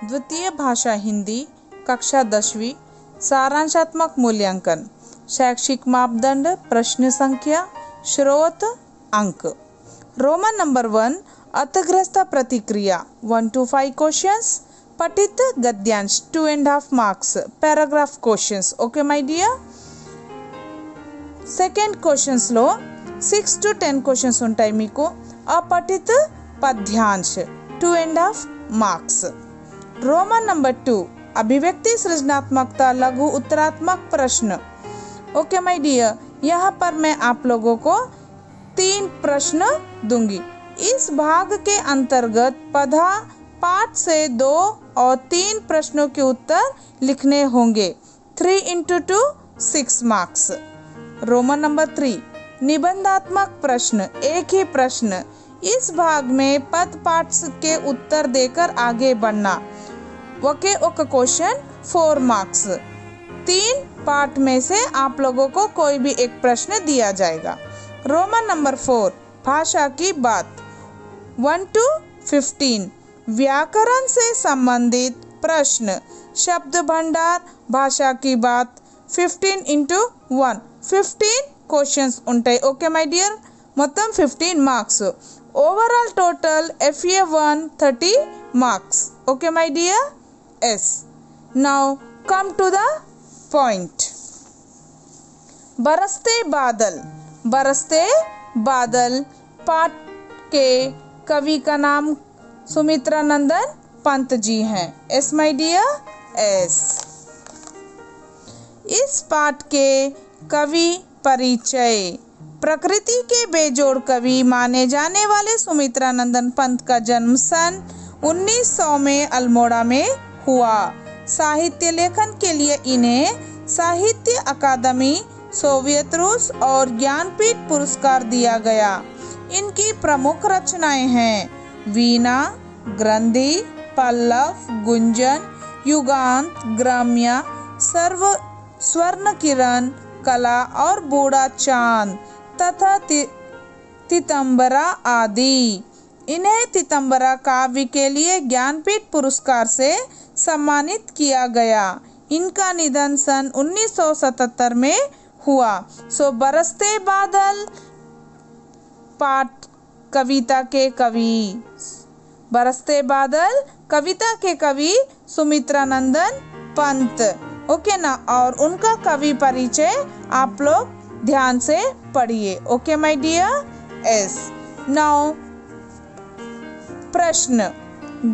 द्वितीय भाषा हिंदी, कक्षा 10वीं, सारांशात्मक मूल्यांकन, शैक्षिक मापदंड, प्रश्न संख्या, स्रोत, अंक। रोमन नंबर 1, अर्थग्रस्त प्रतिक्रिया 1 to 5 क्वेश्चंस, पठित गद्यांश 2.5 marks, paragraph questions. Okay my dear. Second క్వశ్చన్స్లో 6 to 10 క్వశ్చన్స్ ఉంటాయి మీకు। अपठित पद्यांश 2.5 marks। रोमन नंबर 2, अभिव्यक्ति सृजनात्मकता लघु उत्तरात्मक प्रश्न। ओके माय डियर, यहाँ पर मैं आप लोगों को 3 प्रश्न दूंगी। इस भाग के अंतर्गत पाठ से 2 और 3 प्रश्नों के उत्तर लिखने होंगे। 3 into 2 6 marks। रोमन नंबर 3, निबंधात्मक प्रश्न, एक ही प्रश्न। इस भाग में पद पाठ के उत्तर देकर आगे बढ़ना। Okay question 4 marks। 3 पार्ट में से आप लोगों को कोई भी एक प्रश्न दिया जाएगा। रोमन नंबर 4, भाषा की बात 1 to 15। व्याकरण से संबंधित प्रश्न, शब्द भंडार, भाषा की बात 15 into 1, 15 क्वेश्चंस ఉంటాయి। ఓకే మై డియర్, మొత్తం 15 marks. Overall total FA1 30 marks. Okay my dear, yes. Now come to the point. बरसते बादल। बरसते बादल पाठ के कवि का नाम सुमित्रा नंदन पंत जी हैं। Yes my dear, yes. इस पाठ के कवि परिचय। प्रकृति के बेजोड़ कवि माने जाने वाले सुमित्रा नंदन पंत का जन्म सन 1900 में अल्मोड़ा में हुआ। साहित्य लेखन के लिए इन्हें साहित्य अकादमी, सोवियत रूस और ज्ञानपीठ पुरस्कार दिया गया। इनकी प्रमुख रचनाएं हैं वीणा, ग्रंथि, पल्लव, गुंजन, युगांत, ग्राम्य, स्वर्ण किरण, कला और बूढ़ा चांद तथा तितंबरा आदि। इन्हें तितंबरा काव्य के लिए ज्ञानपीठ पुरस्कार से सम्मानित किया गया। इनका निधन सन 1977 में हुआ। सो बरसते बादल पाठ कविता के कवि, बरसते बादल कविता के कवि सुमित्रा नंदन पंत। ओके ना, और उनका कवि परिचय आप लोग ध्यान से पढ़िए। Okay my dear, yes. Now प्रश्न,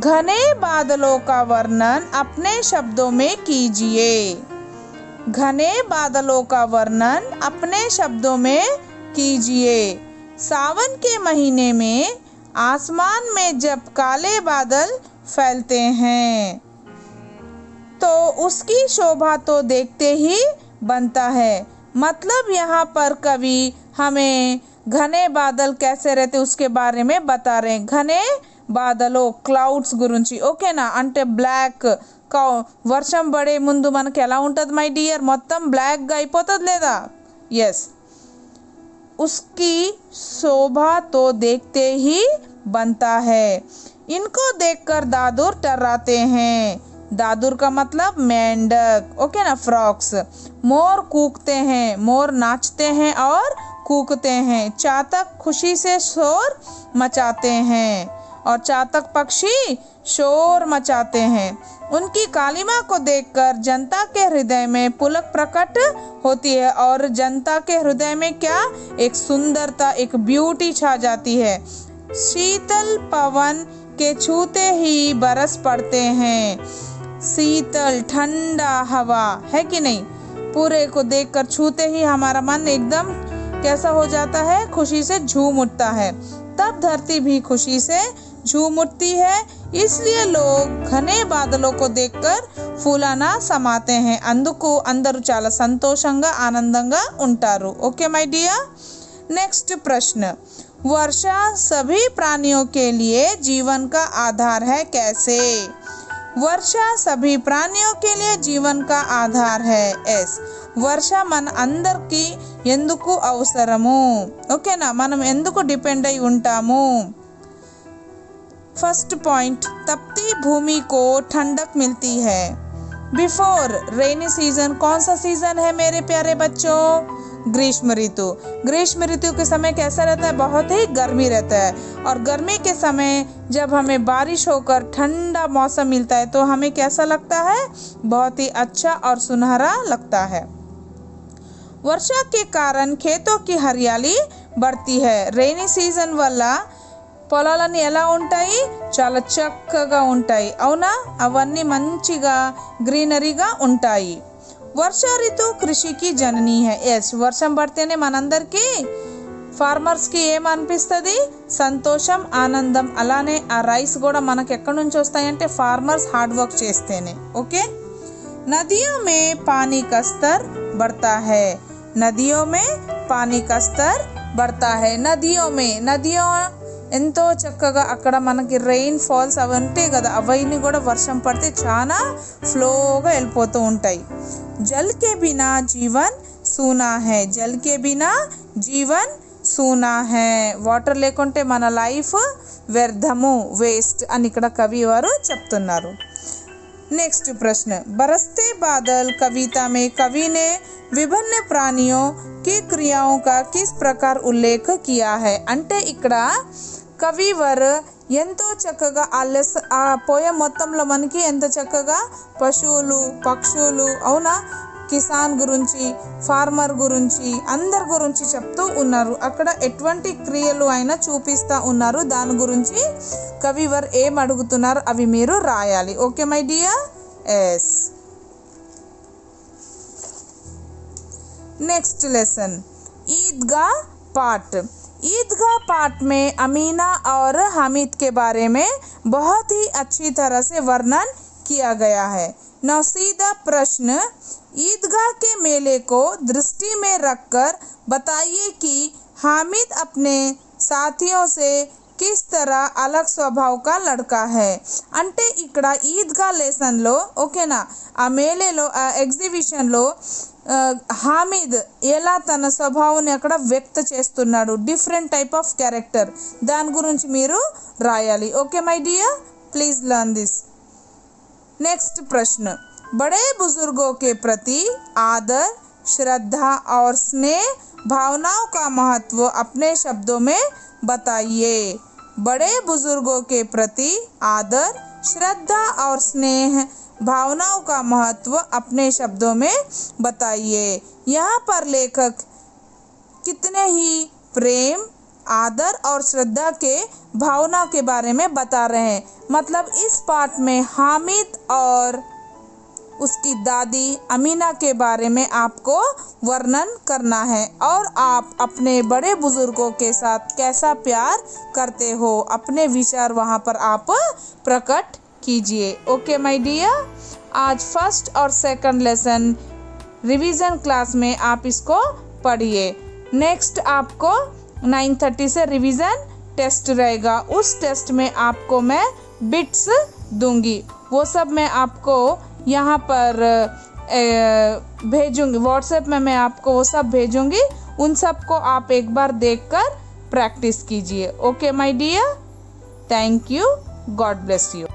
घने बादलों का वर्णन अपने शब्दों में कीजिए। घने बादलों का वर्णन अपने शब्दों में कीजिए। सावन के महीने में आसमान में जब काले बादल फैलते हैं तो उसकी शोभा तो देखते ही बनता है। मतलब यहाँ पर कवि हमें घने बादल कैसे रहते उसके बारे में बता रहे हैं। घने బాదలో క్లౌడ్స్ గురించి। ఓకేనా, అంటే బ్లాక్ వర్షం పడే ముందు మనకి ఎలా ఉంటుంది మై డియర్, మొత్తం బ్లాక్గా అయిపోతుంది లేదా? ఎస్, उसकी शोभा तो देखते ही बनता है। इनको देखकर दादुर टर्राते हैं। दादुर का मतलब मेंढक, ओके ना, फ्रॉक्स। मोर कूकते हैं, मोर नाचते हैं और कूकते हैं। चातक खुशी से शोर मचाते हैं और चातक पक्षी शोर मचाते हैं। उनकी कालिमा को देखकर जनता के हृदय में पुलक प्रकट होती है और जनता के हृदय में क्या, एक सुंदरता, एक ब्यूटी छा जाती है। शीतल पवन के छूते ही बरस पड़ते हैं। शीतल ठंडा हवा है कि नहीं, पूरे को देखकर छूते ही हमारा मन एकदम कैसा हो जाता है, खुशी से झूम उठता है। तब धरती भी खुशी से झूम उठती है। इसलिए लोग घने बादलों को देखकर फूलाना समाते हैं। అందుకు అందరూ చాలా సంతోషంగా ఆనందంగా ఉంటారు। ఓకే మై డియర్, नेक्स्ट प्रश्न, वर्षा सभी प्राणियों के लिए जीवन का आधार है, कैसे? वर्षा सभी प्राणियों के लिए जीवन का आधार है। एस, वर्षा మన అందరికీ ఎందుకు అవసరము? ఓకేనా, మనం ఎందుకు డిపెండ్ అయి ఉంటాము? फर्स्ट पॉइंट, तपती भूमि को ठंडक मिलती है। बिफोर रेनी सीजन, कौन सा सीजन है मेरे प्यारे बच्चों? ग्रीष्म ऋतु। ग्रीष्म ऋतु के समय कैसा रहता है? बहुत ही गर्मी रहता है। और गर्मी के समय जब हमें बारिश होकर ठंडा मौसम मिलता है तो हमें कैसा लगता है? बहुत ही अच्छा और सुनहरा लगता है। वर्षा के कारण खेतों की हरियाली बढ़ती है। रेनी సీజన్ వల్ల పొలాలన్నీ ఎలా ఉంటాయి? చాలా చక్కగా ఉంటాయి, అవునా? అవన్నీ మంచిగా గ్రీనరీగా ఉంటాయి. వర్షా ఋతు కృషికి జననీ है. ఎస్, వర్షం పడితేనే మనందరికీ ఫార్మర్స్కి ఏమనిపిస్తుంది? సంతోషం, ఆనందం. అలానే ఆ రైస్ కూడా మనకు ఎక్కడి నుంచి వస్తాయంటే ఫార్మర్స్ హార్డ్ వర్క్ చేస్తేనే. ఓకే. नदियों में पानी का स्तर बढ़ता है. नदियों में पानी का स्तर बढ़ता है. నదియో ఎంతో చక్కగా అక్కడ మనకి రెయిన్ ఫాల్స్ అవి ఉంటాయి కదా, అవన్నీ కూడా వర్షం పడితే చాలా ఫ్లోగా వెళ్ళిపోతూ ఉంటాయి. జల్ కే బినా జీవన్ సూనా హై. జల్ కే బినా జీవన్ సూనా హై. వాటర్ లేకుంటే మన లైఫ్ వ్యర్థము, వేస్ట్ అని ఇక్కడ కవి వారు చెప్తున్నారు. नेक्स्ट प्रश्न, बरसते बादल कविता में कवि ने विभिन्न प्राणियों की क्रियाओं का किस प्रकार उल्लेख किया है? అంటే ఇక్కడ కవివర్ ఎంతో చక్కగా ఆ పోయం మొత్తంలో మనకి ఎంత చక్కగా పశువులు, పక్షులు, అవునా, కిసాన్ గురించి, ఫార్మర్ గురించి, అందరి గురించి చెప్తూ ఉన్నారు. అక్కడ ఎటువంటి క్రియలు అయినా చూపిస్తూ ఉన్నారు. దాని గురించి కవివర్ ఏం అడుగుతున్నారు అవి మీరు రాయాలి. Okay my dear? Yes. Next lesson, Idgah पाठ. ईदगाह पाठ में अमीना और हामिद के बारे में बहुत ही अच्छी तरह से वर्णन किया गया है. नौ सीधा प्रश्न, ईदगाह के मेले को दृष्टि में रखकर बताइए कि हामिद अपने साथियों से किस तरह अलग स्वभाव का लड़का है. అంటే ఇక్కడ ఈద్గా లెసన్లో, ఓకేనా, ఆ మేలేలో, ఆ ఎగ్జిబిషన్లో హామిద్ ఎలా తన స్వభావాన్ని అక్కడ వ్యక్త చేస్తున్నాడు, డిఫరెంట్ టైప్ ఆఫ్ క్యారెక్టర్, దాని గురించి మీరు రాయాలి. Okay my dear, please learn this. Next प्रश्न, बड़े बुजुर्गों के प्रति आदर, श्रद्धा और स्नेह भावनाओं का महत्व अपने शब्दों में बताइए. बड़े बुजुर्गों के प्रति आदर, श्रद्धा और स्नेह भावनाओं का महत्व अपने शब्दों में बताइए. यहाँ पर लेखक कितने ही प्रेम, आदर और श्रद्धा के भावना के बारे में बता रहे हैं. मतलब इस पाठ में हामिद और उसकी दादी अमीना के बारे में आपको वर्णन करना है और आप अपने बड़े बुजुर्गों के साथ कैसा प्यार करते हो, अपने विचार वहाँ पर आप प्रकट कीजिए. ओके माय डियर, आज फर्स्ट और सेकंड लेसन रिवीजन क्लास में आप इसको पढ़िए. नेक्स्ट आपको 9:30 से रिवीजन टेस्ट रहेगा. उस टेस्ट में आपको मैं बिट्स दूंगी, वो सब मैं आपको यहाँ पर भेजूंगी. व्हाट्सएप में मैं आपको वो सब भेजूंगी. उन सब को आप एक बार देखकर प्रैक्टिस कीजिए. Okay my dear, thank you, God bless you.